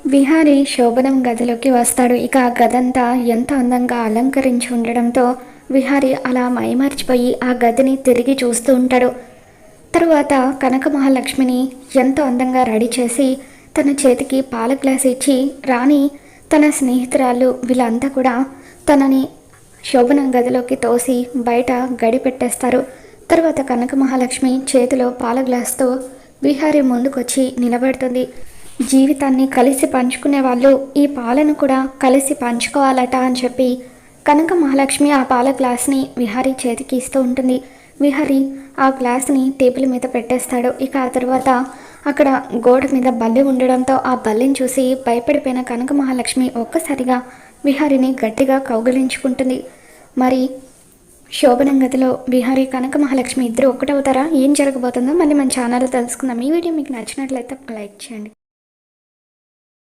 విహారి శోభనం గదిలోకి వస్తాడు. ఇక ఆ గదంతా ఎంతో అందంగా అలంకరించి ఉండడంతో విహారి అలా మైమర్చిపోయి ఆ గదిని తిరిగి చూస్తూ ఉంటాడు. తరువాత కనక మహాలక్ష్మిని ఎంతో అందంగా రెడీ చేసి తన చేతికి పాల గ్లాస్ ఇచ్చి రాణి తన స్నేహితురాళ్ళు వీళ్ళంతా కూడా తనని శోభనం గదిలోకి తోసి బయట గడి పెట్టేస్తారు. తర్వాత కనక మహాలక్ష్మి చేతిలో పాల గ్లాస్తో విహారి ముందుకొచ్చి నిలబడుతుంది. జీవితాన్ని కలిసి పంచుకునే వాళ్ళు ఈ పాలను కూడా కలిసి పంచుకోవాలట అని చెప్పి కనక మహాలక్ష్మి ఆ పాల గ్లాస్ని విహారీ చేతికి ఇస్తూ ఉంటుంది. విహారీ ఆ గ్లాస్ని టేబుల్ మీద పెట్టేస్తాడు. ఇక ఆ తర్వాత అక్కడ గోడ మీద బల్లి ఉండడంతో ఆ బల్లిని చూసి భయపడిపోయిన కనక మహాలక్ష్మి ఒక్కసారిగా విహారీని గట్టిగా కౌగిలించుకుంటుంది. మరి శోభనం గదిలో విహారీ కనక మహాలక్ష్మి ఇద్దరు ఒక్కటవుతారా? ఏం జరగబోతుందో మళ్ళీ మన ఛానల్లో తెలుసుకుందాం. ఈ వీడియో మీకు నచ్చినట్లయితే లైక్ చేయండి.